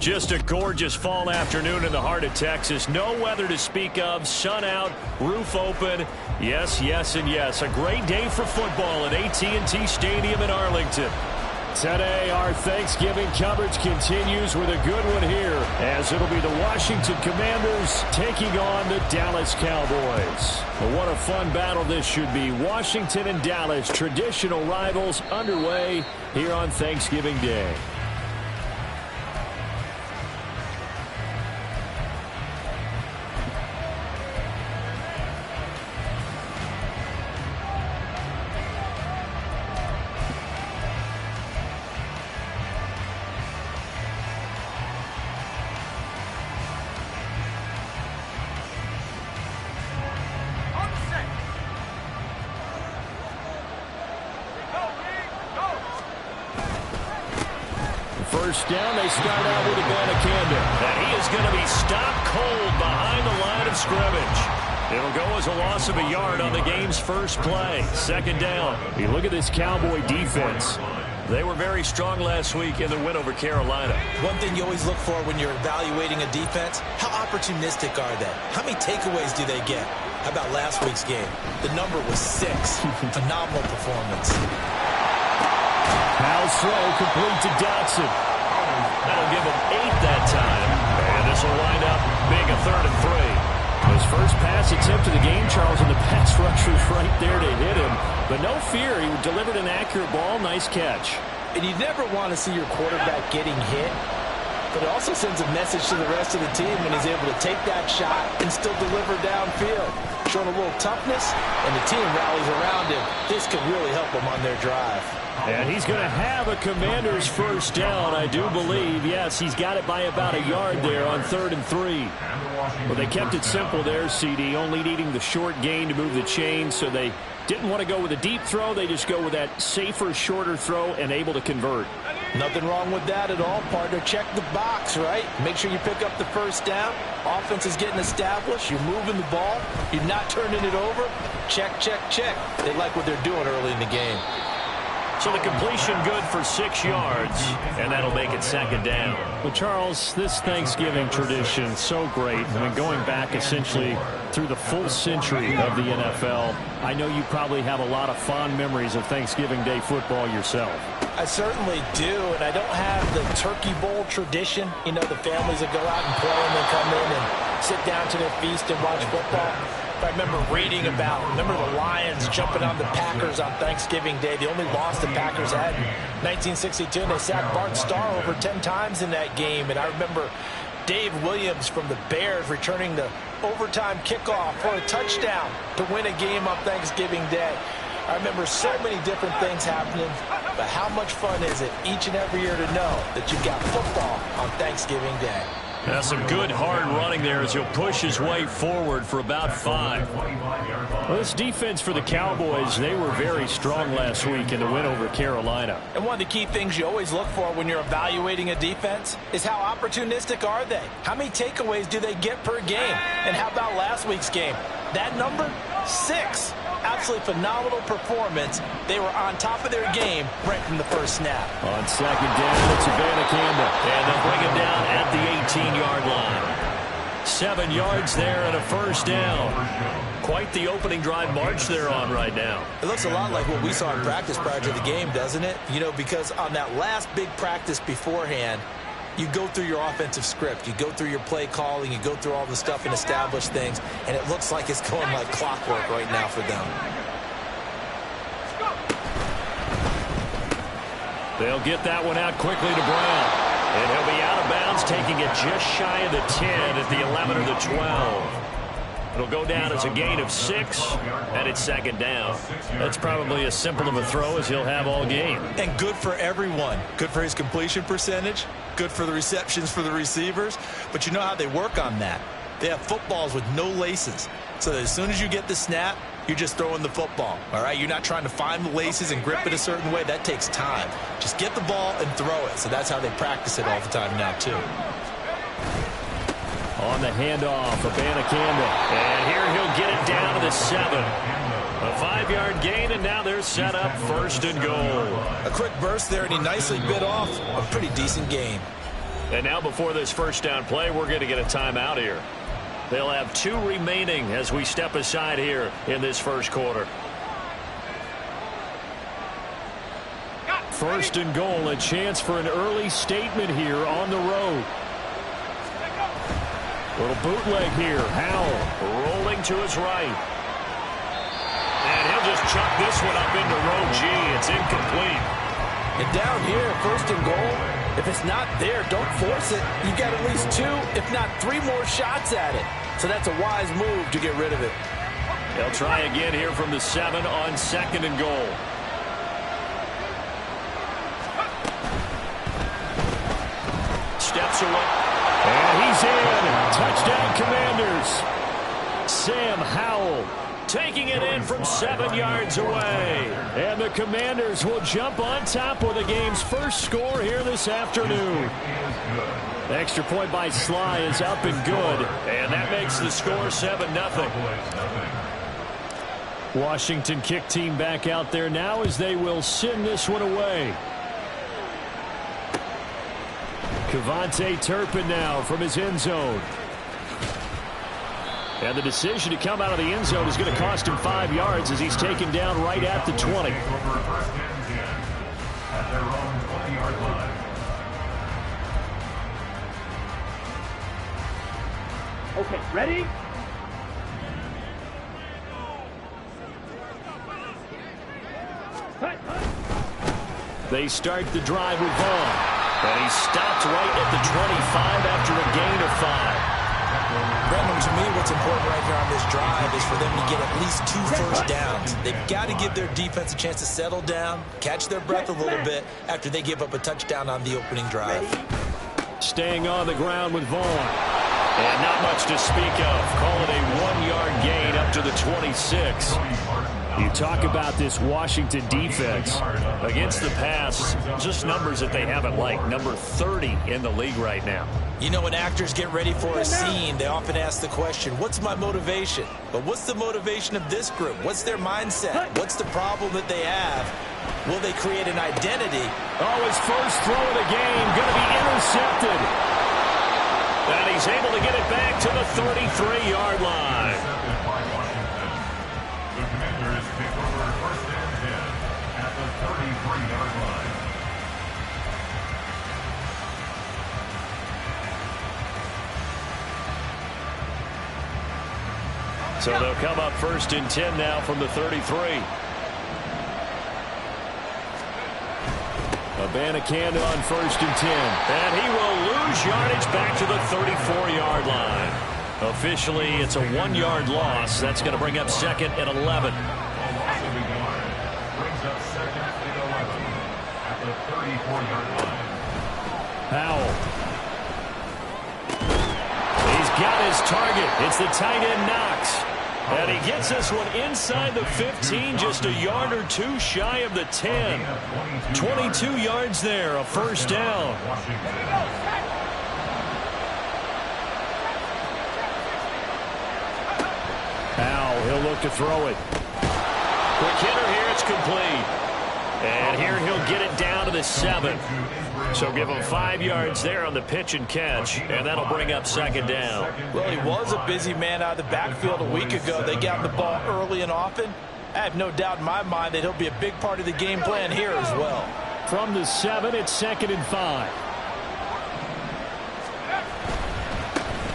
Just a gorgeous fall afternoon in the heart of Texas. No weather to speak of. Sun out, roof open. Yes, yes, and yes. A great day for football at AT&T Stadium in Arlington. Today, our Thanksgiving coverage continues with a good one here, as it'll be the Washington Commanders taking on the Dallas Cowboys. Well, what a fun battle this should be. Washington and Dallas, traditional rivals, underway here on Thanksgiving Day. First down, they start out with Abanikanda. And he is going to be stopped cold behind the line of scrimmage. It'll go as a loss of a yard on the game's first play. Second down. You look at this Cowboy defense. They were very strong last week in the win over Carolina. One thing you always look for when you're evaluating a defense, how opportunistic are they? How many takeaways do they get? How about last week's game? The number was 6. Phenomenal performance. Powell's throw complete to Dotson. That'll give him 8 that time. And this will wind up being a 3rd and 3. His first pass attempt of the game, Charles, and the pass rush was right there to hit him. But no fear, he delivered an accurate ball. Nice catch. And you never want to see your quarterback getting hit. But it also sends a message to the rest of the team when he's able to take that shot and still deliver downfield. Showing a little toughness, and the team rallies around him. This could really help them on their drive. And he's going to have a Commander's first down, I do believe. Yes, he's got it by about a yard there on 3rd and 3. Well, they kept it simple there, CD, only needing the short gain to move the chain, so they didn't want to go with a deep throw. They just go with that safer, shorter throw and able to convert. Nothing wrong with that at all, partner. Check the box, right? Make sure you pick up the first down. Offense is getting established. You're moving the ball. You're not turning it over. Check, check, check. They like what they're doing early in the game. So the completion good for 6 yards, and that'll make it 2nd down. Well, Charles, this Thanksgiving tradition, so great. I mean, going back essentially through the full century of the NFL, I know you probably have a lot of fond memories of Thanksgiving Day football yourself. I certainly do, and I don't have the Turkey Bowl tradition. You know, the families that go out and play and then come in and sit down to their feast and watch football. I remember reading about, the Lions jumping on the Packers on Thanksgiving Day. The only loss the Packers had in 1962, and they sacked Bart Starr over 10 times in that game. And I remember Dave Williams from the Bears returning the overtime kickoff for a touchdown to win a game on Thanksgiving Day. I remember so many different things happening, but how much fun is it each and every year to know that you've got football on Thanksgiving Day? Some good hard running there as he'll push his way forward for about 5. Well, this defense for the Cowboys, they were very strong last week in the win over Carolina. And one of the key things you always look for when you're evaluating a defense is how opportunistic are they? How many takeaways do they get per game? And how about last week's game? That number, 6. Absolutely phenomenal performance. They were on top of their game right from the first snap. On 2nd down, it's Abanikanda. And they'll bring him down at the 18-yard line. 7 yards there and a first down. Quite the opening drive march they're on right now. It looks a lot like what we saw in practice prior to the game, doesn't it? You know, because on that last big practice beforehand, you go through your offensive script. You go through your play calling. You go through all the stuff and establish things. And it looks like it's going like clockwork right now for them. They'll get that one out quickly to Brown. And he'll be out of bounds, taking it just shy of the 10 at the 11 or the 12. It'll go down as a gain of 6, and it's second down. That's probably as simple of a throw as he'll have all game. And good for everyone. Good for his completion percentage. Good for the receptions for the receivers. But you know how they work on that. They have footballs with no laces. So that as soon as you get the snap, you're just throwing the football. All right? You're not trying to find the laces and grip it a certain way. That takes time. Just get the ball and throw it. So that's how they practice it all the time now, too. On the handoff, Abanikanda. And here he'll get it down to the 7. A 5-yard gain, and now they're set up 1st and goal. A quick burst there, and he nicely bit off a pretty decent gain. And now before this first down play, we're going to get a timeout here. They'll have 2 remaining as we step aside here in this first quarter. 1st and goal, a chance for an early statement here on the road. Little bootleg here. Howell rolling to his right. And he'll just chuck this one up into row G. It's incomplete. And down here, 1st and goal, if it's not there, don't force it. You've got at least 2, if not 3 more shots at it. So that's a wise move to get rid of it. They'll try again here from the 7 on 2nd and goal. Steps away. And he's in. Touchdown, Commanders. Sam Howell taking it in from 7 yards away. And the Commanders will jump on top with the game's first score here this afternoon. The extra point by Sly is up and good. And that makes the score 7-0. Washington kick team back out there now as they will send this one away. Kevontae Turpin now from his end zone. And the decision to come out of the end zone is going to cost him 5 yards as he's taken down right at the 20. Okay, ready? They start the drive with Vaughn. And he stopped right at the 25 after a gain of 5. Brendan, to me, what's important right here on this drive is for them to get at least 2 first downs. They've got to give their defense a chance to settle down, catch their breath a little bit after they give up a touchdown on the opening drive. Staying on the ground with Vaughn. And not much to speak of. Call it a 1-yard gain up to the 26. You talk about this Washington defense against the pass, just numbers that they haven't liked. Number 30 in the league right now. You know, when actors get ready for a scene, they often ask the question, what's my motivation? But what's the motivation of this group? What's their mindset? What's the problem that they have? Will they create an identity? Oh, his first throw of the game going to be intercepted. And he's able to get it back to the 33-yard line. So they'll come up 1st and 10 now from the 33. Abanikanda on 1st and 10. And he will lose yardage back to the 34-yard line. Officially, it's a 1-yard loss. That's going to bring up 2nd and 11. Howell. He's got his target. It's the tight end Knox. And he gets this one inside the 15, just a yard or 2 shy of the 10. 22 yards there, a first down. Howell, he'll look to throw it. Quick hitter here, it's complete. And here he'll get it down to the 7. So give him 5 yards there on the pitch and catch, and that'll bring up 2nd down. Well, he was a busy man out of the backfield a week ago. They got the ball early and often. I have no doubt in my mind that he'll be a big part of the game plan here as well. From the 7, it's 2nd and 5.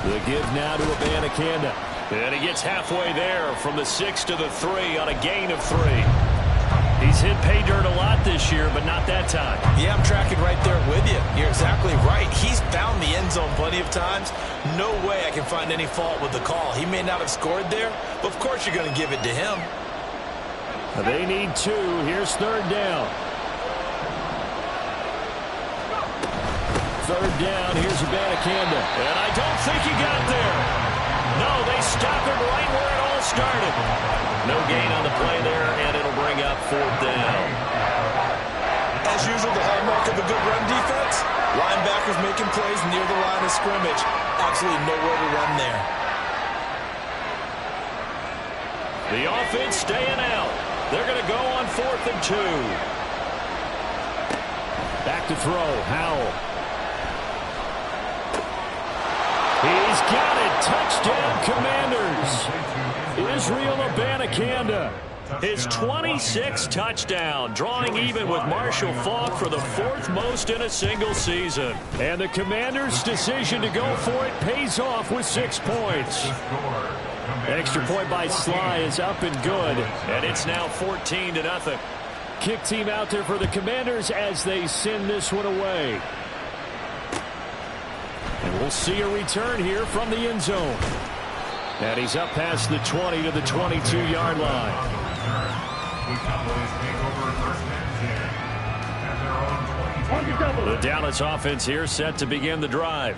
The give now to Abanikanda. And he gets halfway there from the 6 to the 3 on a gain of 3. He's hit pay dirt a lot this year, but not that time. Yeah, I'm tracking right there with you. You're exactly right. He's found the end zone plenty of times. No way I can find any fault with the call. He may not have scored there, but of course you're going to give it to him. They need 2. Here's 3rd down. 3rd down. Here's Abanikanda. And I don't think he got there. No, they stop him right where it all started. No gain on the play there, and it'll bring up 4th down. As usual, the hallmark of a good run defense, linebackers making plays near the line of scrimmage. Absolutely nowhere to run there. The offense staying out. They're going to go on 4th and 2. Back to throw. Howell. He's got it. Touchdown, Commanders. Israel Abanikanda. His 26th touchdown, drawing even with Marshall Faulk for the 4th most in a single season. And the Commanders' decision to go for it pays off with 6 points. Extra point by Sly is up and good, and it's now 14-0. Kick team out there for the Commanders as they send this one away. And we'll see a return here from the end zone. And he's up past the 20 to the 22-yard line. The Dallas offense here set to begin the drive.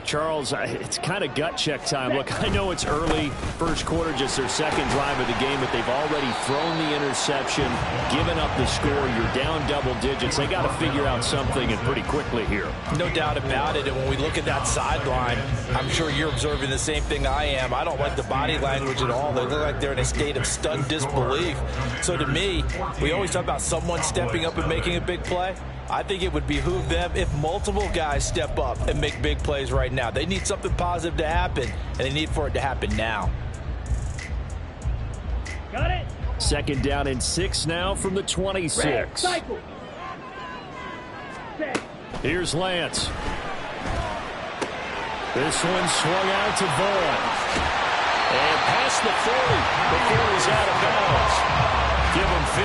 Charles, it's kind of gut check time. Look, I know it's early, first quarter, just their 2nd drive of the game, but they've already thrown the interception, given up the score. You're down double digits. They got to figure out something, and pretty quickly here. No doubt about it. And when we look at that sideline, I'm sure you're observing the same thing I am. I don't like the body language at all. They look like they're in a state of stunned disbelief. So to me, we always talk about someone stepping up and making a big play. I think it would behoove them if multiple guys step up and make big plays right now. They need something positive to happen, and they need for it to happen now. Got it. 2nd down and 6 now from the 26. Cycle. Here's Lance. This one swung out to Vaughn. And past the 40 before he's out of bounds. Give him 15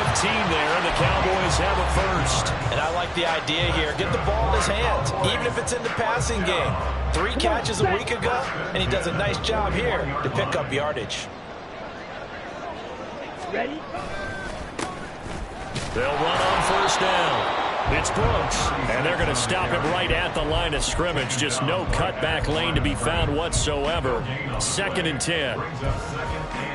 there, and the Cowboys have a first. And I like the idea here. Get the ball in his hands, even if it's in the passing game. 3 catches a week ago, and he does a nice job here to pick up yardage. Ready? They'll run on 1st down. It's Brooks, and they're going to stop him right at the line of scrimmage. Just no cutback lane to be found whatsoever. 2nd and 10.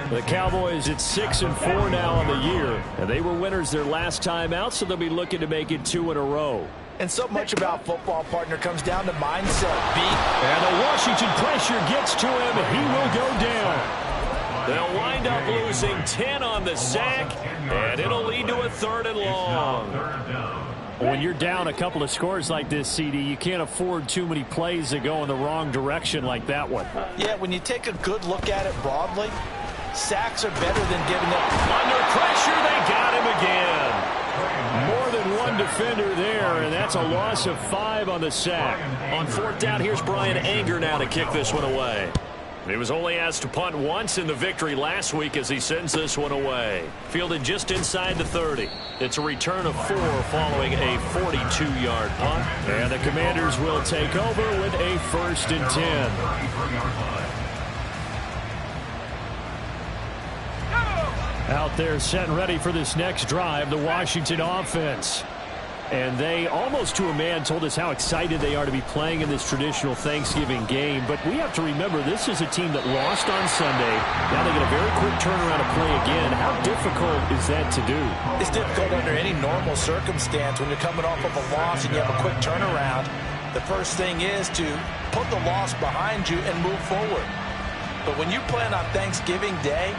The Cowboys at 6-4 now on the year, and they were winners their last time out, so they'll be looking to make it 2 in a row. And so much about football, partner, comes down to mindset. And the Washington pressure gets to him, and he will go down. They'll wind up losing 10 on the sack, and it'll lead to a 3rd and long. When you're down a couple of scores like this, CD, you can't afford too many plays that go in the wrong direction like that one. Yeah, when you take a good look at it broadly, sacks are better than giving up. Under pressure, they got him again. More than one defender there, and that's a loss of 5 on the sack. On 4th down, here's Brian Anger now to kick this one away. He was only asked to punt once in the victory last week as he sends this one away. Fielded just inside the 30. It's a return of 4 following a 42-yard punt. And the Commanders will take over with a 1st and 10. Out there set and ready for this next drive, the Washington offense. And they, almost to a man, told us how excited they are to be playing in this traditional Thanksgiving game. But we have to remember, this is a team that lost on Sunday. Now they get a very quick turnaround to play again. How difficult is that to do? It's difficult under any normal circumstance when you're coming off of a loss and you have a quick turnaround. The first thing is to put the loss behind you and move forward. But when you play on Thanksgiving Day,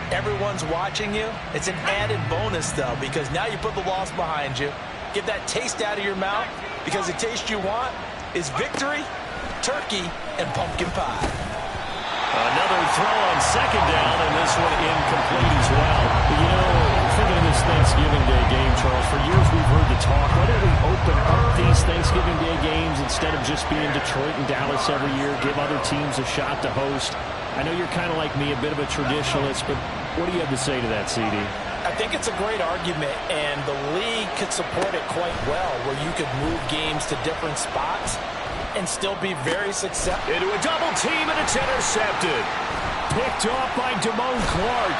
everyone's watching you. It's an added bonus, though, because now you put the loss behind you. Get that taste out of your mouth, because the taste you want is victory, turkey, and pumpkin pie. Another throw on 2nd down, and this one incomplete as well. You know, thinking of this Thanksgiving Day game, Charles, for years we've heard the talk. Why don't we open up these Thanksgiving Day games instead of just being Detroit and Dallas every year, give other teams a shot to host? I know you're kind of like me, a bit of a traditionalist, but what do you have to say to that, CD? I think it's a great argument, and the league could support it quite well, where you could move games to different spots and still be very successful. Into a double team, and it's intercepted. Picked off by Damone Clark.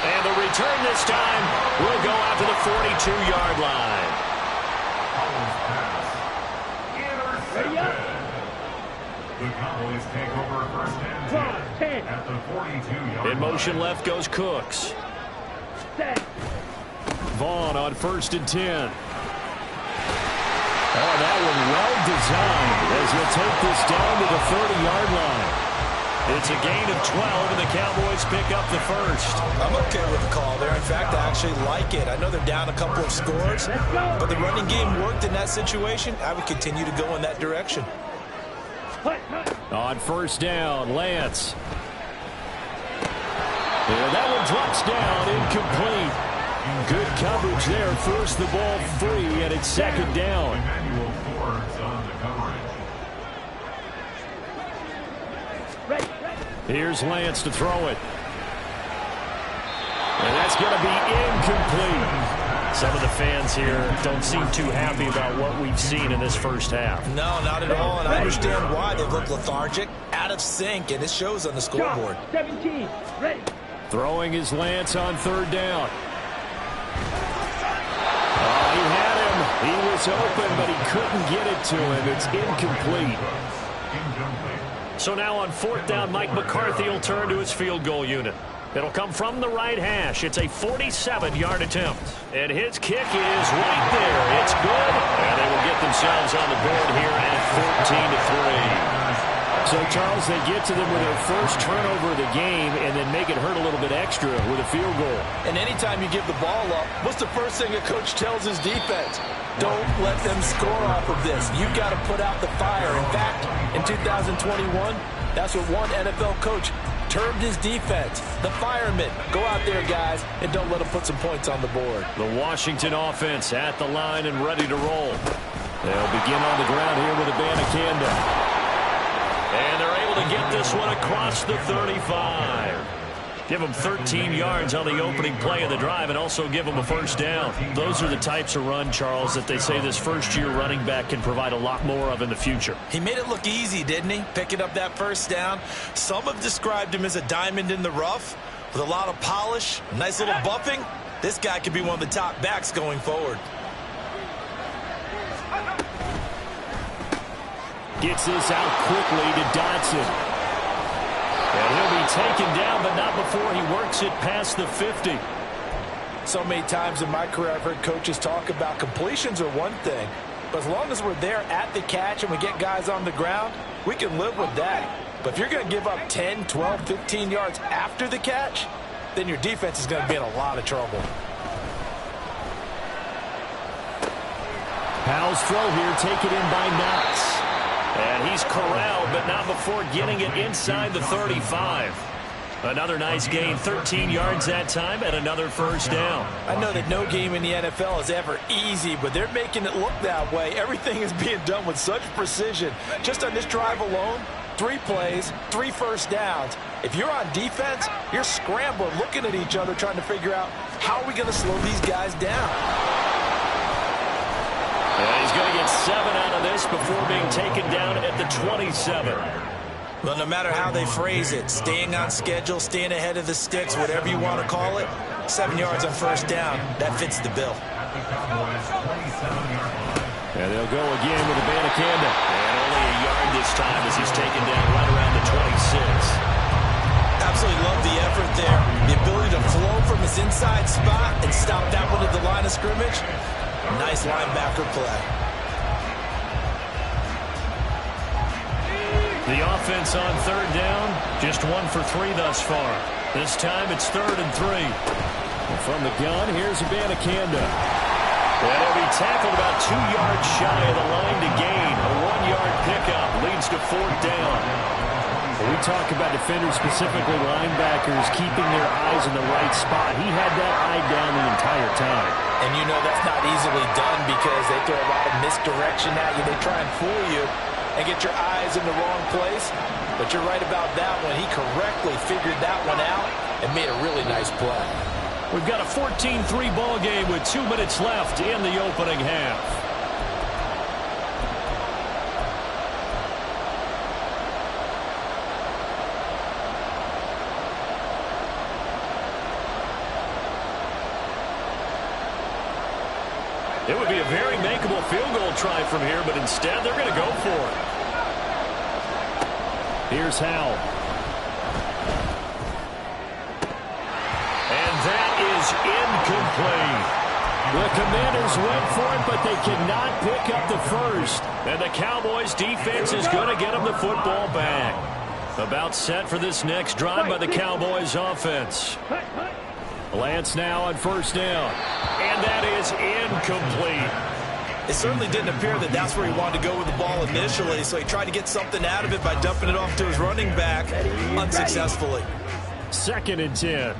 And the return this time will go out to the 42-yard line. Ready up. The Cowboys take over first and 10 at the 42-yard line. In motion left goes Cooks. Set. Vaughn on first and 10. Oh, that one well designed as he'll take this down to the 30-yard line. It's a gain of 12, and the Cowboys pick up the first. I'm okay with the call there. In fact, I actually like it. I know they're down a couple of scores, but the running game worked in that situation. I would continue to go in that direction. On first down, Lance. And that one drops down, incomplete. Good coverage there, forced the ball free, and it's second down. Emmanuel Forbes on the coverage. Here's Lance to throw it. And that's going to be incomplete. Some of the fans here don't seem too happy about what we've seen in this first half. No, not at all, and I understand why. They look lethargic, out of sync, and it shows on the scoreboard. 17, ready. Throwing is Lance on third down. Oh, he had him. He was open, but he couldn't get it to him. It's incomplete. So now on fourth down, Mike McCarthy will turn to his field goal unit. It'll come from the right hash. It's a 47-yard attempt. And his kick is right there. It's good. And they will get themselves on the board here at 14-3. So, Charles, they get to them with their first turnover of the game and then make it hurt a little bit extra with a field goal. And anytime you give the ball up, what's the first thing a coach tells his defense? Don't let them score off of this. You've got to put out the fire. In fact, in 2021, that's what one NFL coach termed his defense, the firemen. Go out there, guys, and don't let them put some points on the board. The Washington offense at the line and ready to roll. They'll begin on the ground here with Abanikanda. And they're able to get this one across the 35. Give them 13 yards on the opening play of the drive and also give them a first down. Those are the types of run, Charles, that they say this first-year running back can provide a lot more of in the future. He made it look easy, didn't he? Picking up that first down. Some have described him as a diamond in the rough with a lot of polish, nice little buffing. This guy could be one of the top backs going forward. Gets this out quickly to Dotson. And he'll be taken down, but not before he works it past the 50. So many times in my career I've heard coaches talk about completions are one thing, but as long as we're there at the catch and we get guys on the ground, we can live with that. But if you're going to give up 10, 12, 15 yards after the catch, then your defense is going to be in a lot of trouble. Powell's throw here taken in by Knox. And he's corralled, but not before getting it inside the 35. Another nice gain, 13 yards that time, and another first down. I know that no game in the NFL is ever easy, but they're making it look that way. Everything is being done with such precision. Just on this drive alone, 3 plays, 3 first downs. If you're on defense, you're scrambling, looking at each other, trying to figure out how are we going to slow these guys down. And he's going to get 7 out of this before being taken down at the 27. Well, no matter how they phrase it, staying on schedule, staying ahead of the sticks, whatever you want to call it, 7 yards on first down, that fits the bill. And they'll go again with Abanikanda. And only a yard this time as he's taken down right around the 26. Absolutely love the effort there. The ability to flow from his inside spot and stop that one at the line of scrimmage. Nice linebacker play. The offense on third down, just 1 for 3 thus far. This time it's 3rd and 3. And from the gun, here's Abanikanda. And he'll be tackled about 2 yards shy of the line to gain. A 1-yard pickup leads to 4th down. We talk about defenders, specifically linebackers, keeping their eyes in the right spot. He had that eye down the entire time. And you know that's not easily done because they throw a lot of misdirection at you. They try and fool you and get your eyes in the wrong place. But you're right about that one. He correctly figured that one out and made a really nice play. We've got a 14-3 ball game with 2 minutes left in the opening half. It would be a very makeable field goal try from here, but instead they're going to go for it. Here's Howell. And that is incomplete. The Commanders went for it, but they cannot pick up the first. And the Cowboys defense is going to get them the football back. About set for this next drive by the Cowboys offense. Lance now on first down. And that is incomplete. It certainly didn't appear that that's where he wanted to go with the ball initially, so he tried to get something out of it by dumping it off to his running back unsuccessfully. 2nd and 10.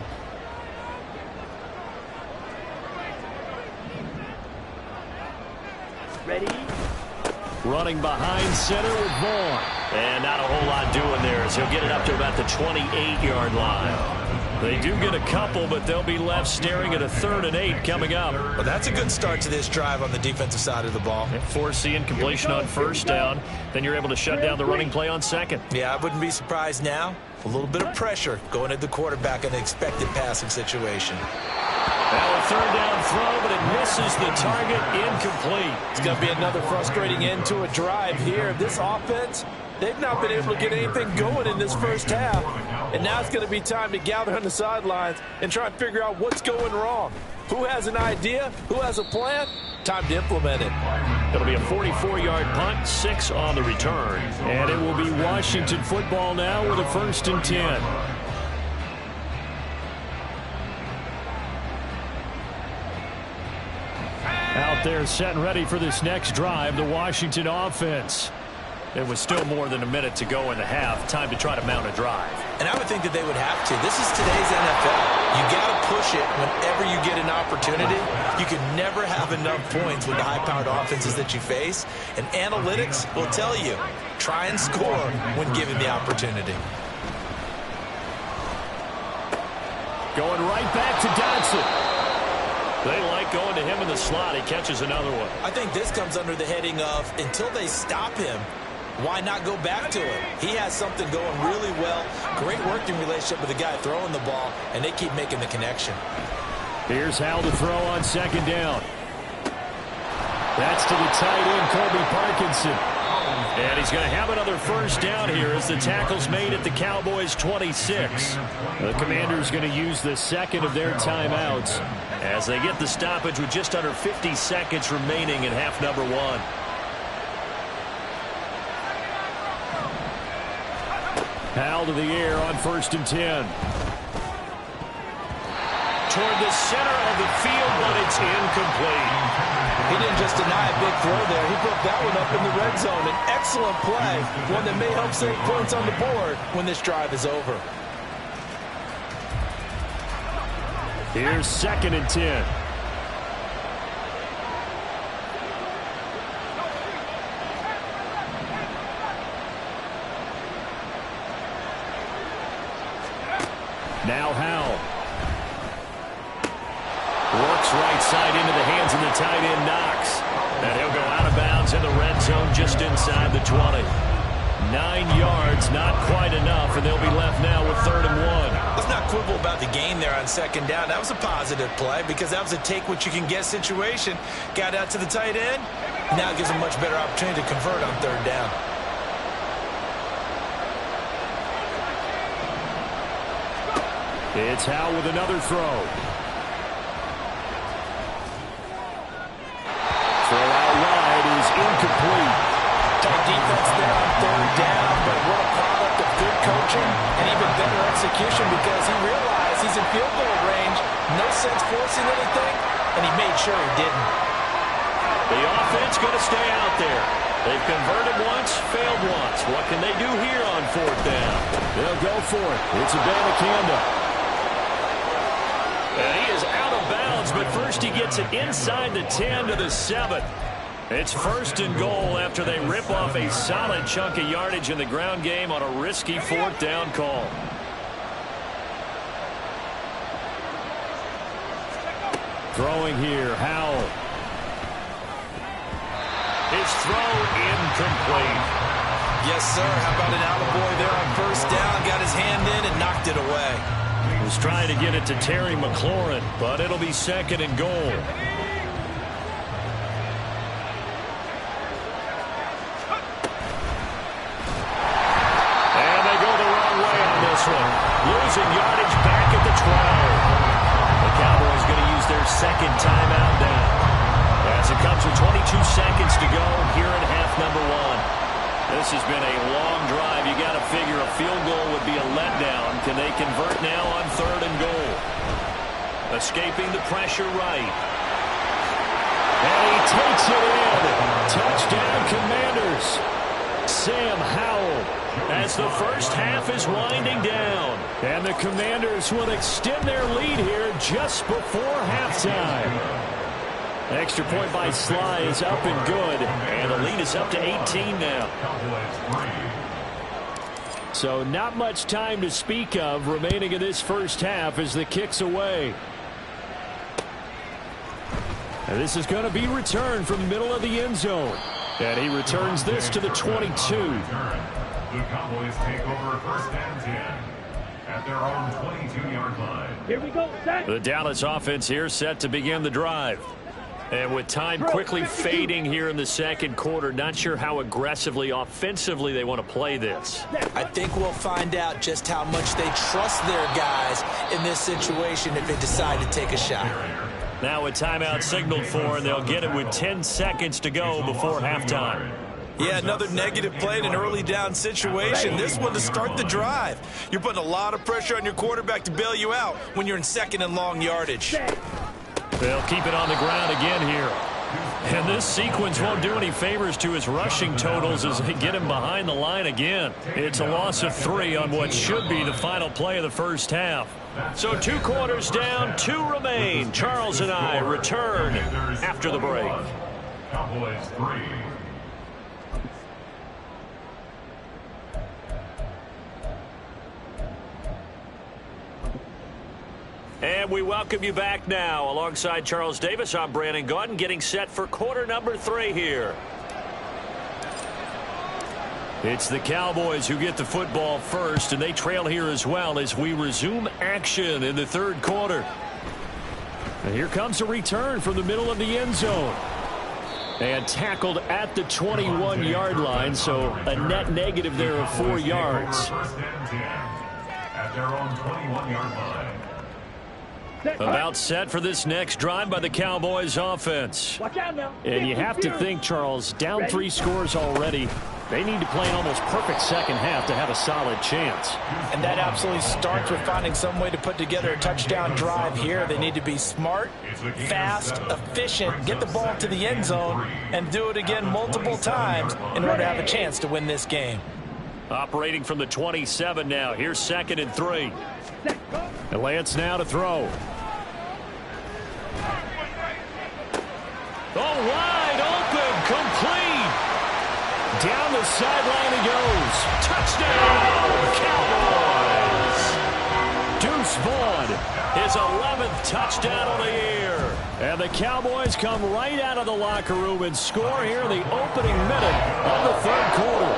Ready? Running behind center with Vaughn. And not a whole lot doing there as he'll get it up to about the 28-yard line. They do get a couple, but they'll be left staring at a 3rd and 8 coming up. Well, that's a good start to this drive on the defensive side of the ball. Force the incompletion on first down. Then you're able to shut down the running play on second. Yeah, I wouldn't be surprised now. A little bit of pressure going at the quarterback in an expected passing situation. Now a 3rd down throw, but it misses the target, incomplete. It's going to be another frustrating end to a drive here. This offense, they've not been able to get anything going in this first half. And now it's going to be time to gather on the sidelines and try and figure out what's going wrong. Who has an idea? Who has a plan? Time to implement it. It'll be a 44-yard punt, 6 on the return. And it will be Washington football now with a 1st and 10. Out there set and ready for this next drive, the Washington offense. There was still more than a minute to go in the half. Time to try to mount a drive. And I would think that they would have to. This is today's NFL. You got to push it whenever you get an opportunity. You can never have enough points with the high-powered offenses that you face. And analytics will tell you, try and score when given the opportunity. Going right back to Dodson. They like going to him in the slot. He catches another one. I think this comes under the heading of, until they stop him, why not go back to it? He has something going really well. Great working relationship with the guy throwing the ball, and they keep making the connection. Here's Howell to throw on 2nd down. That's to the tight end, Colby Parkinson. And he's going to have another 1st down here as the tackle's made at the Cowboys' 26. The Commanders going to use the 2nd of their timeouts as they get the stoppage with just under 50 seconds remaining in half number 1. Howell to the air on 1st and 10. Toward the center of the field, but it's incomplete. He didn't just deny a big throw there. He broke that one up in the red zone. An excellent play, one that may help save points on the board when this drive is over. Here's 2nd and 10. Now Howell. Works right side into the hands of the tight end, Knox. And he'll go out of bounds in the red zone just inside the 20. 9 yards, not quite enough, and they'll be left now with 3rd and 1. Let's not quibble about the gain there on 2nd down. That was a positive play because that was a take-what-you-can-get situation. Got out to the tight end. Now it gives them a much better opportunity to convert on 3rd down. It's Howell with another throw. Throw out wide is incomplete. Tight defense there on 3rd down, but what a product of good coaching and even better execution because he realized he's in field goal range. No sense forcing anything, and he made sure he didn't. The offense going to stay out there. They've converted once, failed once. What can they do here on 4th down? They'll go for it. It's Abanikanda. And he is out of bounds, but first he gets it inside the 10 to the 7. It's 1st and goal after they rip off a solid chunk of yardage in the ground game on a risky 4th down call. Throwing here, Howell. His throw incomplete. Yes, sir. How about an attaboy there on first down? Got his hand in and knocked it away. Was trying to get it to Terry McLaurin, but it'll be second and goal. And they go the wrong way on this one. Losing yardage back at the 12. The Cowboys going to use their second timeout now. As it comes with 22 seconds to go here in half number one. This has been a long drive. You got to figure a field goal would be a letdown. Can they convert now on third and goal? Escaping the pressure right. And he takes it in. Touchdown, Commanders. Sam Howell as the first half is winding down. And the Commanders will extend their lead here just before halftime. Extra point by Sly is up and good. And the lead is up to 18 now. So not much time to speak of remaining in this first half as the kick's away. And this is going to be returned from the middle of the end zone. And he returns this to the 22. The Cowboys take over first and 10 at their own 22-yard line. Here we go, set. The Dallas offense here set to begin the drive. And with time quickly fading here in the second quarter, not sure how aggressively, offensively they want to play this. I think we'll find out just how much they trust their guys in this situation if they decide to take a shot. Now a timeout signaled for, and they'll get it with 10 seconds to go before halftime. Yeah, another negative play in an early down situation. This one to start the drive. You're putting a lot of pressure on your quarterback to bail you out when you're in second and long yardage. They'll keep it on the ground again here. And this sequence won't do any favors to his rushing totals as they get him behind the line again. It's a loss of 3 on what should be the final play of the first half. So 2 quarters down, 2 remain. Charles and I return after the break. Cowboys 3. And we welcome you back now. Alongside Charles Davis, I'm Brandon Gaudin, getting set for quarter number 3 here. It's the Cowboys who get the football first, and they trail here as well as we resume action in the third quarter. And here comes a return from the middle of the end zone. And tackled at the 21-yard line, so a net negative there of 4 yards. First and 10 at their own 21-yard line. About set for this next drive by the Cowboys offense. Watch out now. And you have to think, Charles, down 3 scores already. They need to play an almost perfect second half to have a solid chance. And that absolutely starts with finding some way to put together a touchdown drive here. They need to be smart, fast, efficient, get the ball to the end zone, and do it again multiple times in order to have a chance to win this game. Operating from the 27 now. Here's second and 3. And Lance now to throw. Oh, wide open, complete. Down the sideline he goes. Touchdown, Cowboys. Deuce Vaughn, his 11th touchdown of the year. And the Cowboys come right out of the locker room and score here in the opening minute of the third quarter.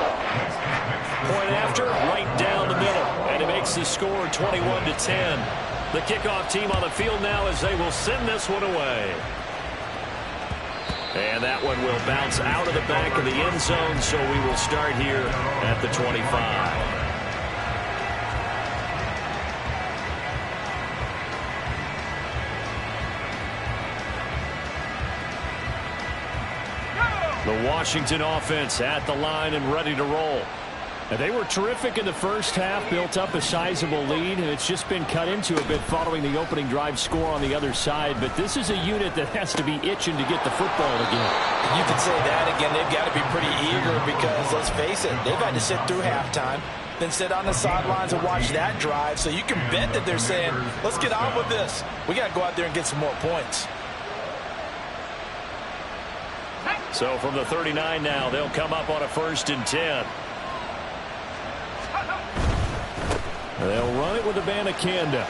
Point after, right down the middle. And it makes the score 21-10. The kickoff team on the field now as they will send this one away. And that one will bounce out of the back of the end zone, so we will start here at the 25. The Washington offense at the line and ready to roll. And they were terrific in the first half, built up a sizable lead, and it's just been cut into a bit following the opening drive score on the other side. But this is a unit that has to be itching to get the football again. You could say that again. They've got to be pretty eager because, let's face it, they've had to sit through halftime, then sit on the sidelines and watch that drive. So you can bet that they're saying, let's get on with this. We got to go out there and get some more points. So from the 39 now, they'll come up on a 1st and 10. They'll run it with Abanikanda.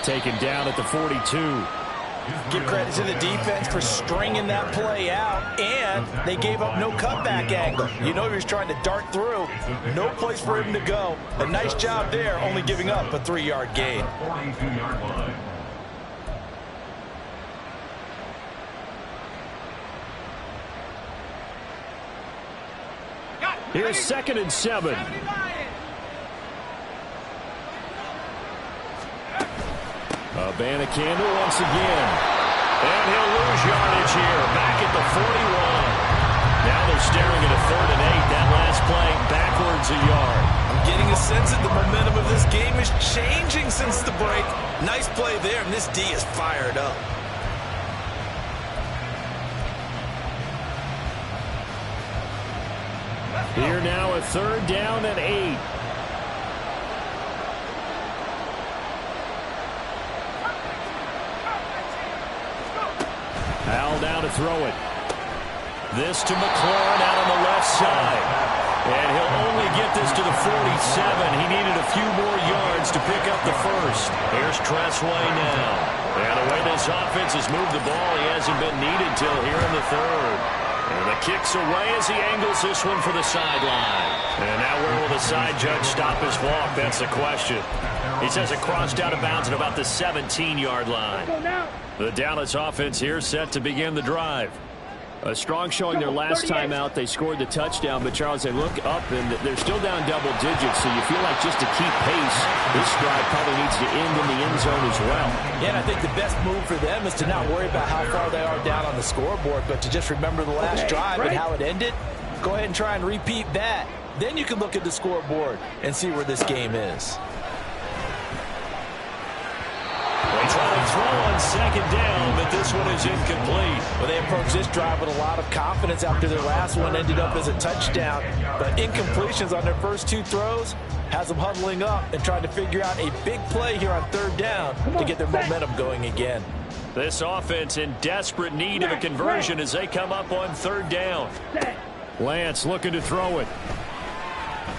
Taken down at the 42. Give credit to the defense for stringing that play out, and they gave up no cutback angle. You know he was trying to dart through. No place for him to go. A nice job there, only giving up a 3-yard gain. 42-yard line. Here's 2nd and 7. Abanikanda once again. And he'll lose yardage here. Back at the 41. Now they're staring at a 3rd and 8. That last play backwards a yard. I'm getting a sense that the momentum of this game is changing since the break. Nice play there, and this D is fired up. Here now a 3rd down and 8. Hal down to throw it. This to McLaurin out on the left side. And he'll only get this to the 47. He needed a few more yards to pick up the first. Here's Tressway now. And the way this offense has moved the ball, he hasn't been needed till here in the 3rd. And the kick's away as he angles this one for the sideline. And now where will the side judge stop his walk? That's the question. He says it crossed out of bounds at about the 17-yard line. The Dallas offense here set to begin the drive. A strong showing their last time out. They scored the touchdown, but Charles, they look up and they're still down double digits, so you feel like just to keep pace, this drive probably needs to end in the end zone as well. Yeah, and I think the best move for them is to not worry about how far they are down on the scoreboard, but to just remember the last drive and how it ended. Go ahead and try and repeat that. Then you can look at the scoreboard and see where this game is. They try to throw on 2nd down, but this one is incomplete. Well, they approached this drive with a lot of confidence after their last one ended up as a touchdown. But incompletions on their first 2 throws has them huddling up and trying to figure out a big play here on 3rd down to get their momentum going again. This offense in desperate need of a conversion as they come up on 3rd down. Lance looking to throw it.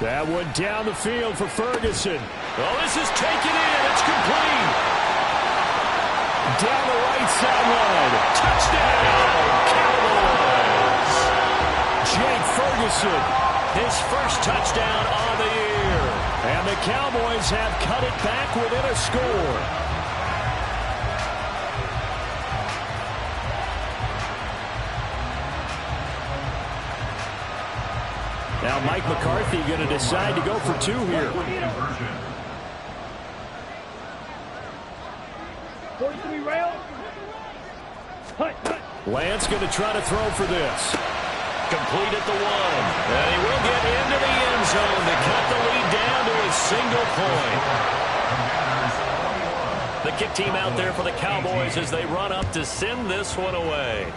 That one down the field for Ferguson. Oh, this is taken in. It's complete. Down the right sideline. Touchdown, Cowboys. Jake Ferguson, his first touchdown on the year. And the Cowboys have cut it back within a score. Now Mike McCarthy going to decide to go for 2 here. 43 rail. Lance going to try to throw for this. Complete at the 1. And he will get into the end zone to cut the lead down to a single point. The kick team out there for the Cowboys as they run up to send this one away.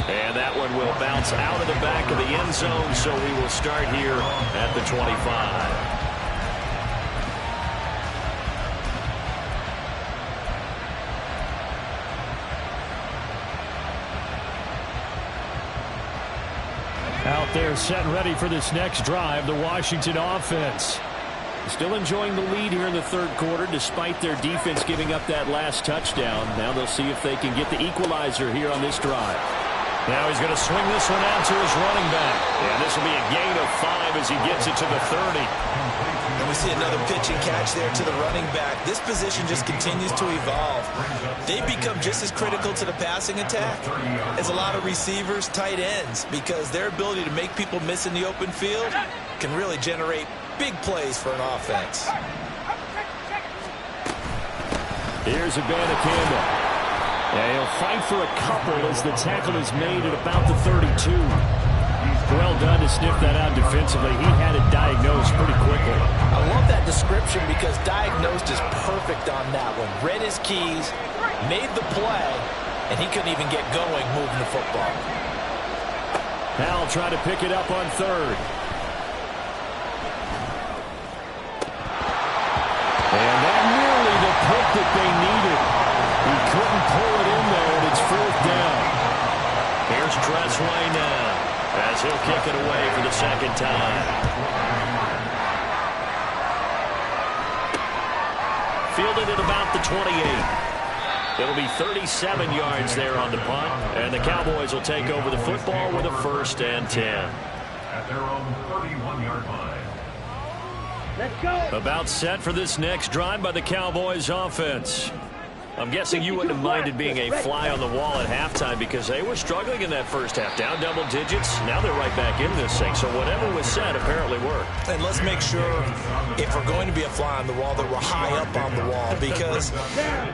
And that one will bounce out of the back of the end zone, so we will start here at the 25. Out there set and ready for this next drive, the Washington offense. Still enjoying the lead here in the 3rd quarter despite their defense giving up that last touchdown. Now they'll see if they can get the equalizer here on this drive. Now he's going to swing this one out to his running back. And this will be a gain of 5 as he gets it to the 30. And we see another pitch and catch there to the running back. This position just continues to evolve. They become just as critical to the passing attack as a lot of receivers, tight ends, because their ability to make people miss in the open field can really generate big plays for an offense. Here's Abanikanda. Yeah, he'll fight for a couple as the tackle is made at about the 32. Well done to sniff that out defensively. He had it diagnosed pretty quickly. I love that description because diagnosed is perfect on that one. Read his keys, made the play, and he couldn't even get going moving the football. Hal trying to pick it up on 3rd. And that nearly the pick that they needed. He couldn't pull it in there, and it's 4th down. Here's Tressway now as he'll kick it away for the 2nd time. Fielded at about the 28. It'll be 37 yards there on the punt, and the Cowboys will take over the football with a 1st and 10. At their own 31-yard line. Let's go. About set for this next drive by the Cowboys offense. I'm guessing you wouldn't have minded being a fly on the wall at halftime because they were struggling in that first half. Down double digits. Now they're right back in this thing. So whatever was said apparently worked. And let's make sure, if we're going to be a fly on the wall, that we're high up on the wall. Because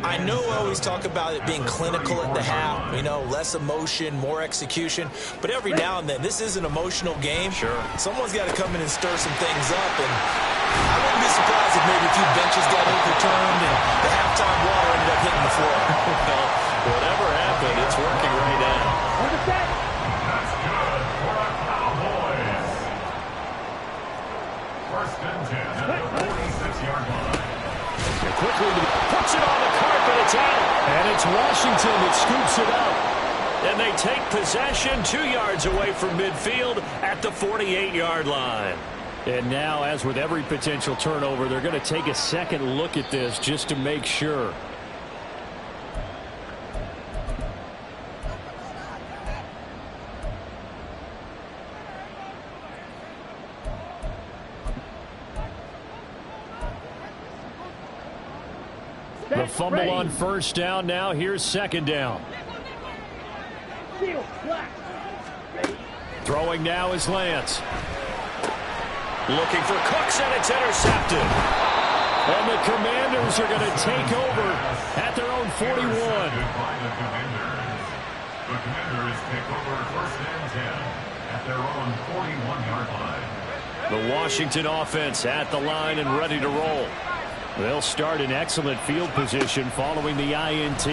I know I always talk about it being clinical at the half. You know, less emotion, more execution. But every now and then, this is an emotional game. Sure. Someone's got to come in and stir some things up. And I wouldn't be surprised if maybe a few benches got overturned and the halftime water ended up hitting the floor. Well, whatever happened, it's working right now. On the set. That's good for the Cowboys. 1st and 10 at the 46-yard line. And quickly puts it on the carpet. It's out. And it's Washington that scoops it up. And they take possession 2 yards away from midfield at the 48-yard line. And now, as with every potential turnover, they're going to take a second look at this just to make sure. The fumble on 1st down. Now here's 2nd down. Seal. Black. Ready. Throwing now is Lance. Looking for Cooks, and it's intercepted. And the Commanders are going to take over at their own 41. By the Commanders. The Commanders take over 1st and 10 at their own 41-yard line. The Washington offense at the line and ready to roll. They'll start in excellent field position following the INT.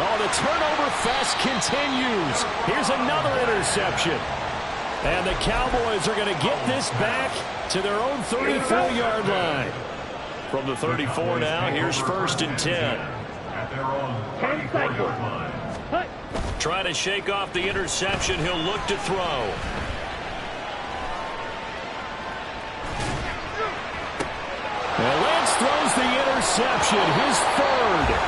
Oh, the turnover fest continues. Here's another interception. And the Cowboys are going to get this back to their own 34-yard line. From the 34 now, here's 1st and 10. At their own 34-yard line. Trying to shake off the interception. He'll look to throw. And Lance throws the interception, his 3rd.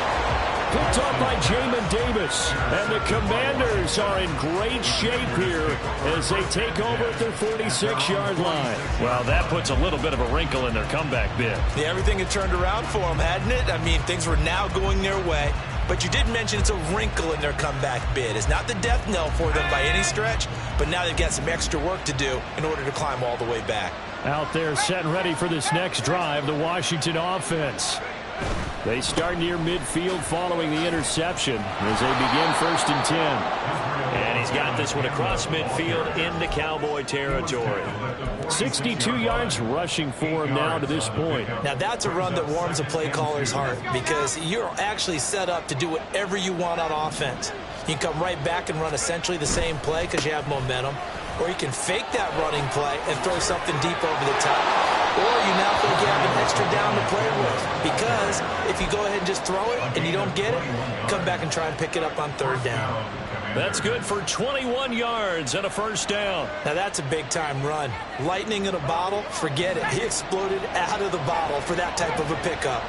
Picked up by Jamin Davis. And the Commanders are in great shape here as they take over at their 46-yard line. Well, that puts a little bit of a wrinkle in their comeback bid. Yeah, everything had turned around for them, hadn't it? I mean, things were now going their way. But you did mention it's a wrinkle in their comeback bid. It's not the death knell for them by any stretch, but now they've got some extra work to do in order to climb all the way back. Out there set and ready for this next drive, the Washington offense. They start near midfield following the interception as they begin 1st and 10. And he's got this one across midfield into Cowboy territory. 62 yards rushing for him now to this point. Now that's a run that warms a play caller's heart because you're actually set up to do whatever you want on offense. You can come right back and run essentially the same play because you have momentum. Or you can fake that running play and throw something deep over the top. Or you now think you have an extra down to play with. Because if you go ahead and just throw it and you don't get it, come back and try and pick it up on 3rd down. That's good for 21 yards and a 1st down. Now that's a big-time run. Lightning in a bottle, forget it. He exploded out of the bottle for that type of a pickup.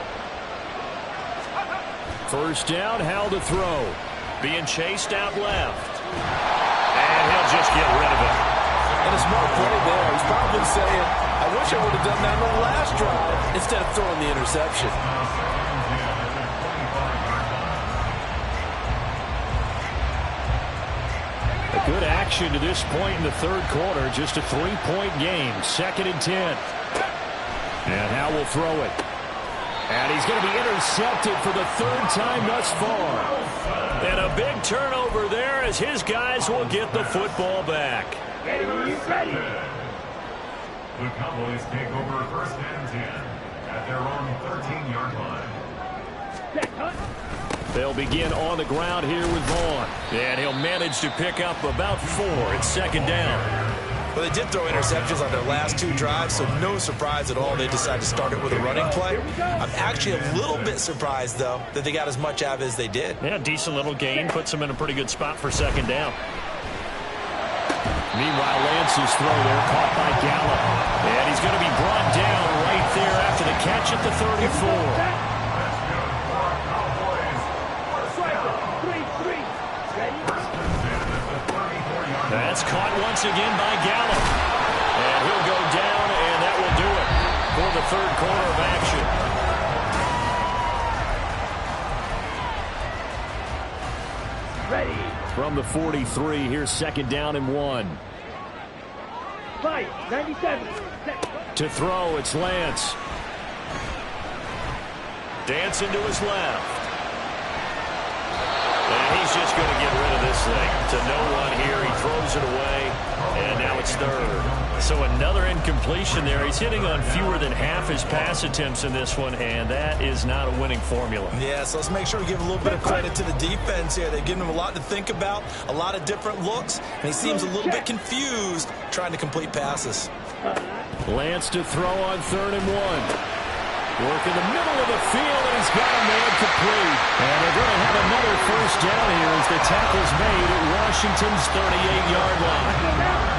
1st down, Howell to throw. Being chased out left. And he'll just get rid of it. And a smart play there. He's probably saying, I wish I would have done that on the last drive instead of throwing the interception. A good action to this point in the 3rd quarter. Just a 3-point game. 2nd and 10. And Howell will throw it. And he's going to be intercepted for the 3rd time thus far. And a big turnover there as his guys will get the football back. Ready. The Cowboys take over 1st and 10 at their own 13-yard line. They'll begin on the ground here with Vaughn. And he'll manage to pick up about 4. It's 2nd down. Well, they did throw interceptions on their last 2 drives, so no surprise at all they decided to start it with a running play. I'm actually a little bit surprised, though, that they got as much out of it as they did. Yeah, decent little gain. Puts them in a pretty good spot for 2nd down. Meanwhile, Lance's throw there caught by Gallup. And he's going to be brought down right there after the catch at the 34. once again by Gallup. And he'll go down, and that will do it for the third quarter of action. Ready. From the 43, here's second down and 1. Fight. 97. To throw, it's Lance. Dancing to his left. And he's just going to get rid of this thing. To no one here. He throws it away. And now it's third. So another incompletion there. He's hitting on fewer than half his pass attempts in this one, and that is not a winning formula. Yeah, so let's make sure we give a little bit of credit to the defense here. They've given him a lot to think about, a lot of different looks, and he seems a little bit confused trying to complete passes. Lance to throw on 3rd and 1. Work in the middle of the field, and he's got a man complete. And they're going to have another first down here as the tackle's made at Washington's 38-yard line.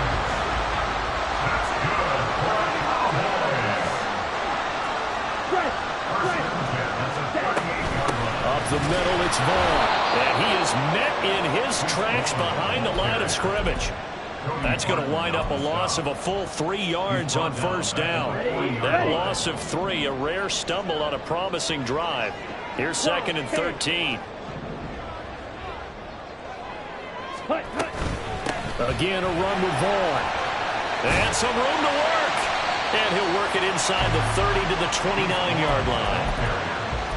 Up the middle, it's Vaughn. And he is met in his tracks behind the line of scrimmage. That's going to wind up a loss of a full 3 yards on first down. That loss of 3, a rare stumble on a promising drive. Here's 2nd and 13. Again, a run with Vaughn. And some room to work. And he'll work it inside the 30 to the 29-yard line.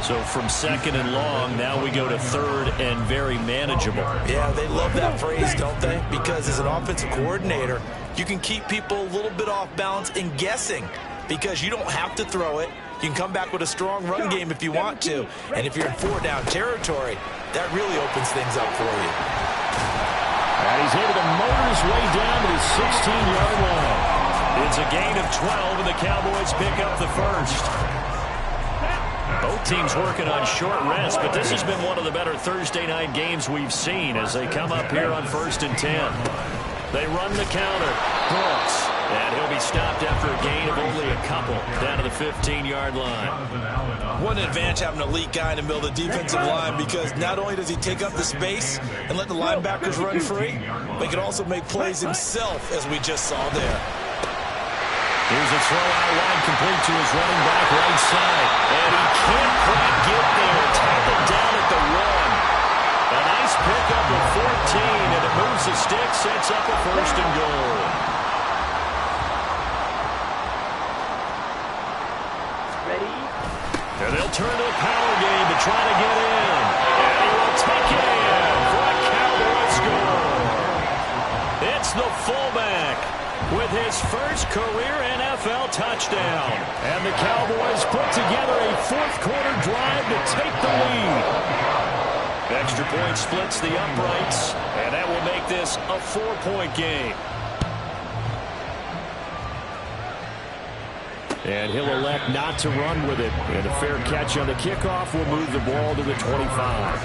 So from 2nd and long, now we go to 3rd and very manageable. Yeah, they love that phrase, don't they? Because as an offensive coordinator, you can keep people a little bit off balance and guessing because you don't have to throw it. You can come back with a strong run game if you want to. And if you're in 4-down territory, that really opens things up for you. And he's able to motor his way down to the 16-yard line. It's a gain of 12, and the Cowboys pick up the first. Both teams working on short rest, but this has been one of the better Thursday night games we've seen as they come up here on 1st and 10. They run the counter. Brooks. And he'll be stopped after a gain of only a couple down to the 15-yard line. What an advantage having an elite guy in the middle of the defensive line because not only does he take up the space and let the linebackers run free, but he can also make plays himself, as we just saw there. Here's a throw out wide complete to his running back right side. And he can't quite get there. Tackled down at the 1. A nice pickup at 14, and it moves the stick, sets up a 1st and goal. Ready? And they'll turn to the power game to try to get in. And he will take it in for a Cowboy score. It's the fullback with his first career NFL touchdown. And the Cowboys put together a 4th quarter drive to take the lead. Extra point splits the uprights, and that will make this a 4-point game. And he'll elect not to run with it. And a fair catch on the kickoff will move the ball to the 25.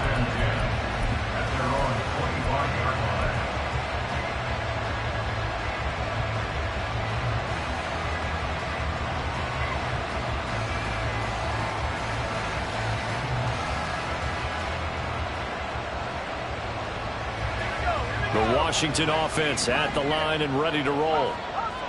The Washington offense at the line and ready to roll.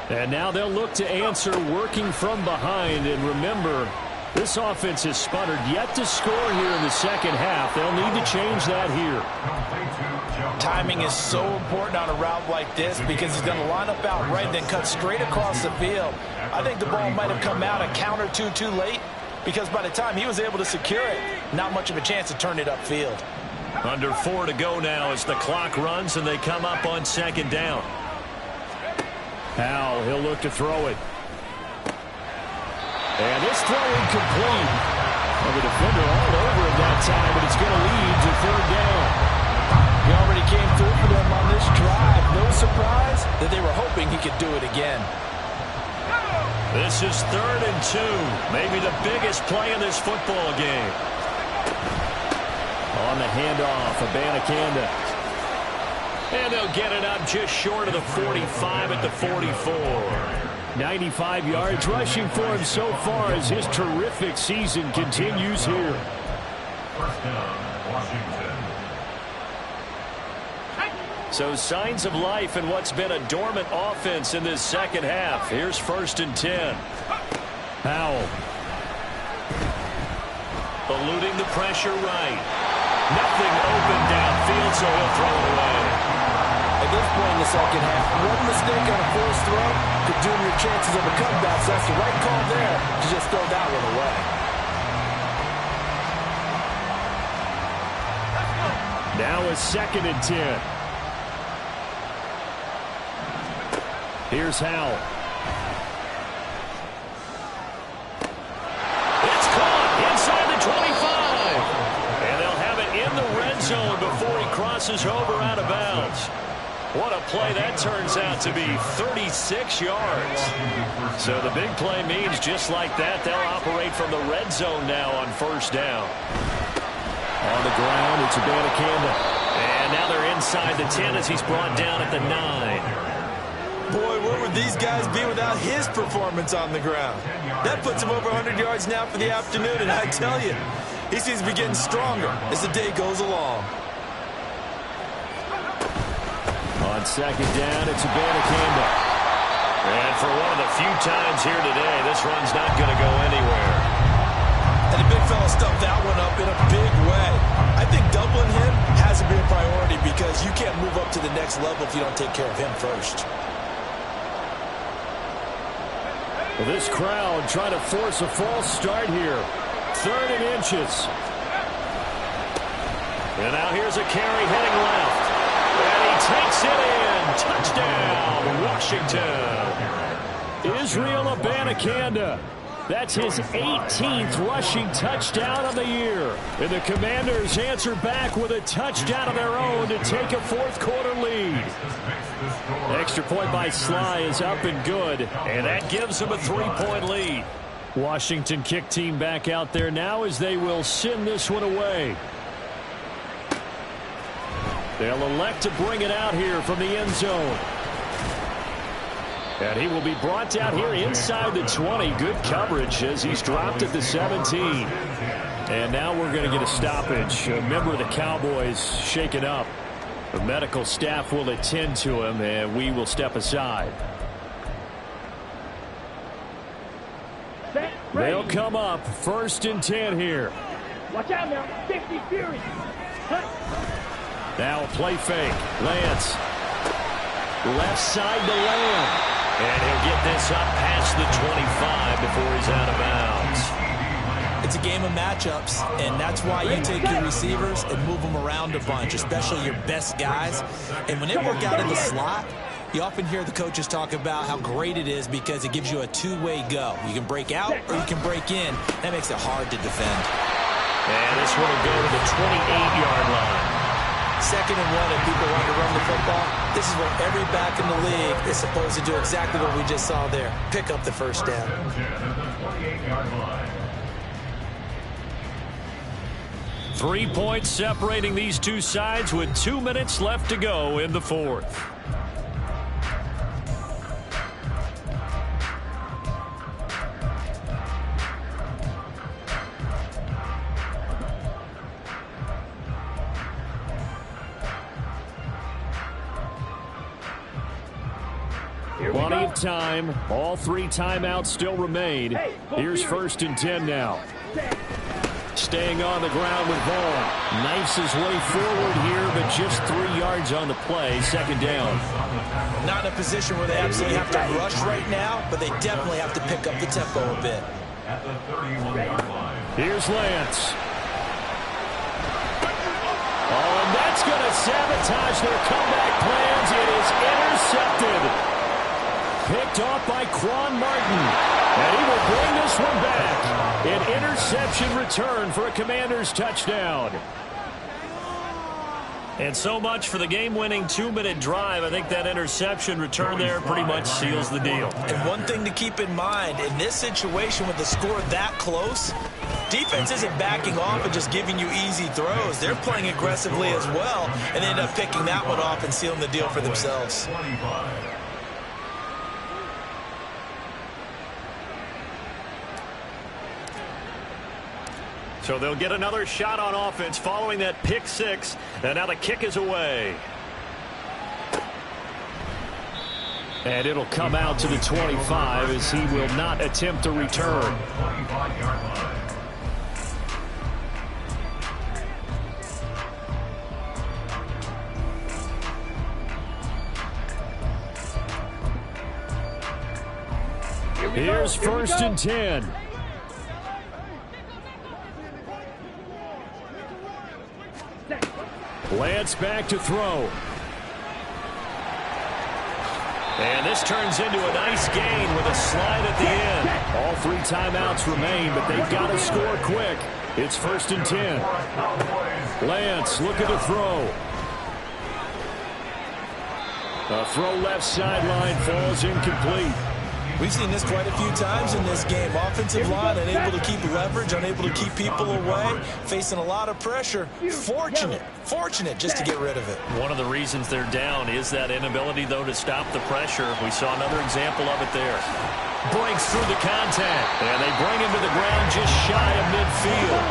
And now they'll look to answer working from behind. And remember, this offense has sputtered yet to score here in the second half. They'll need to change that here. Timing is so important on a route like this because he's going to line up out right, then cut straight across the field. I think the ball might have come out a count or two too late because by the time he was able to secure it, not much of a chance to turn it upfield. Under 4 to go now as the clock runs and they come up on 2nd down. Howell, he'll look to throw it. And this throw incomplete. Well, the defender all over him that time, but it's going to lead to 3rd down. He already came through for them on this drive. No surprise that they were hoping he could do it again. This is 3rd and 2. Maybe the biggest play in this football game. On the handoff, Abanikanda. And they'll get it up just short of the 45 at the 44. 95 yards rushing for him so far as his terrific season continues here. First down, Washington. So signs of life in what's been a dormant offense in this second half. Here's 1st and 10. Howell. Eluding the pressure right. Nothing open downfield, so he'll throw it away. At this point in the second half, one mistake on a forced throw could doom your chances of a comeback. So that's the right call there to just throw that one away. Now a 2nd and 10. Here's Howell. It's caught inside the 25. And they'll have it in the red zone before he crosses over out of bounds. What a play that turns out to be, 36 yards. So the big play means just like that, they'll operate from the red zone now on 1st down. On the ground, it's Abanikanda. And now they're inside the 10 as he's brought down at the 9. Boy, where would these guys be without his performance on the ground? That puts him over 100 yards now for the afternoon, and I tell you, he seems to be getting stronger as the day goes along. On 2nd down, it's Abanikanda. And for one of the few times here today, this run's not going to go anywhere. And the big fella stuffed that one up in a big way. I think doubling him has to be a priority because you can't move up to the next level if you don't take care of him first. Well, this crowd trying to force a false start here. 3rd and inches. And now here's a carry heading left. And he takes it in. Touchdown, Washington. Israel Abanikanda. That's his 18th rushing touchdown of the year. And the Commanders answer back with a touchdown of their own to take a 4th quarter lead. Extra point by Sly is up and good, and that gives them a 3-point lead. Washington kick team back out there now as they will send this one away. They'll elect to bring it out here from the end zone. And he will be brought down here inside the 20. Good coverage as he's dropped at the 17. And now we're going to get a stoppage. A member of the Cowboys shaken up. The medical staff will attend to him, and we will step aside. They'll come up 1st and 10 here. Watch out now. 50 Fury. Huh? Now a play fake. Lance. Left side to Lamb. And he'll get this up past the 25 before he's out of bounds. It's a game of matchups, and that's why you take your receivers and move them around a bunch, especially your best guys. And when they work out in the slot, you often hear the coaches talk about how great it is because it gives you a two-way go. You can break out or you can break in. That makes it hard to defend. And this one will go to the 28-yard line. 2nd and 1, and people want to run the football. This is where every back in the league is supposed to do exactly what we just saw there. Pick up the 1st down. 3 points separating these two sides with 2 minutes left to go in the 4th. Plenty of time. All 3 timeouts still remain. Here's 1st and 10 now. Staying on the ground with Vaughn. Knifes his way forward here, but just 3 yards on the play. 2nd down. Not in a position where they absolutely have to rush right now, but they definitely have to pick up the tempo a bit. Here's Lance. Oh, and that's going to sabotage their comeback plans. It is intercepted. Picked off by Quan Martin. And he will bring this one back. An interception return for a Commanders touchdown. And so much for the game-winning 2-minute drive. I think that interception return there pretty much seals the deal. And one thing to keep in mind, in this situation with the score that close, defense isn't backing off and just giving you easy throws. They're playing aggressively as well, and they end up picking that one off and sealing the deal for themselves. So they'll get another shot on offense following that pick 6. And now the kick is away. And it'll come out to the 25 as he will not attempt a return. 25-yard line. Here's first and 10. Lance back to throw. And this turns into a nice gain with a slide at the end. All 3 timeouts remain, but they've got to score quick. It's first and 10. Lance looking to throw. A throw left sideline falls incomplete. We've seen this quite a few times in this game. Offensive line unable to keep leverage, unable to keep people away, facing a lot of pressure. Fortunate just to get rid of it. One of the reasons they're down is that inability, though, to stop the pressure. We saw another example of it there. Breaks through the contact, and they bring him to the ground just shy of midfield.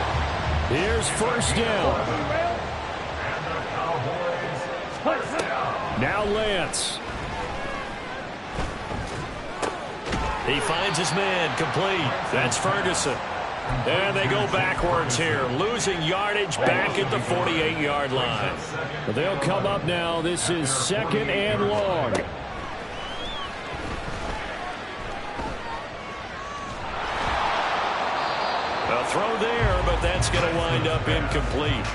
Here's first down. Now Lance. He finds his man, complete. That's Ferguson. And they go backwards here, losing yardage back at the 48-yard line. They'll come up now. This is second and long. A throw there, but that's going to wind up incomplete.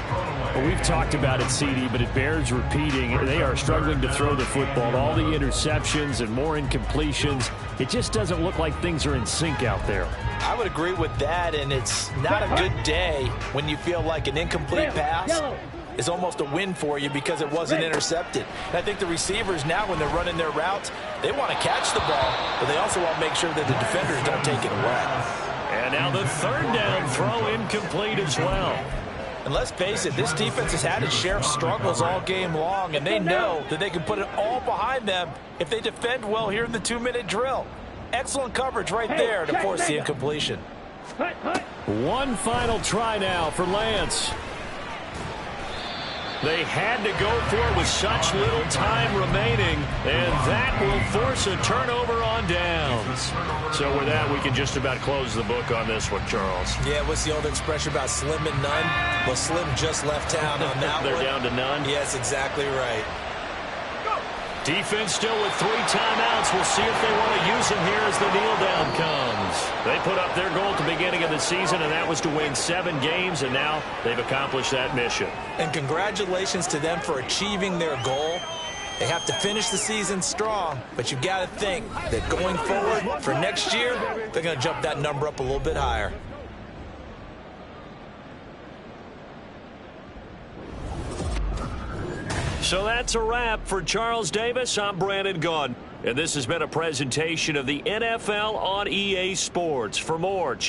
Well, we've talked about it, CD, but it bears repeating. They are struggling to throw the football. All the interceptions and more incompletions. It just doesn't look like things are in sync out there. I would agree with that, and it's not a good day when you feel like an incomplete pass is almost a win for you because it wasn't intercepted. And I think the receivers now, when they're running their routes, they want to catch the ball, but they also want to make sure that the defenders don't take it away. And now the third down throw incomplete as well. And let's face it, this defense has had its share of struggles all game long, and they know that they can put it all behind them if they defend well here in the 2-minute drill. Excellent coverage right there to force the incompletion. One final try now for Lance. They had to go for it with such little time remaining, and that will force a turnover on downs. So with that, we can just about close the book on this one, Charles. Yeah, what's the old expression about slim and none? Well, Slim just left town on that They're one. down to none? Yes, exactly right. Defense still with 3 timeouts. We'll see if they want to use them here as the kneel down comes. They put up their goal at the beginning of the season, and that was to win 7 games, and now they've accomplished that mission. And congratulations to them for achieving their goal. They have to finish the season strong, but you've got to think that going forward for next year, they're going to jump that number up a little bit higher. So that's a wrap for Charles Davis. I'm Brandon Gaudin, and this has been a presentation of the NFL on EA Sports. For more, check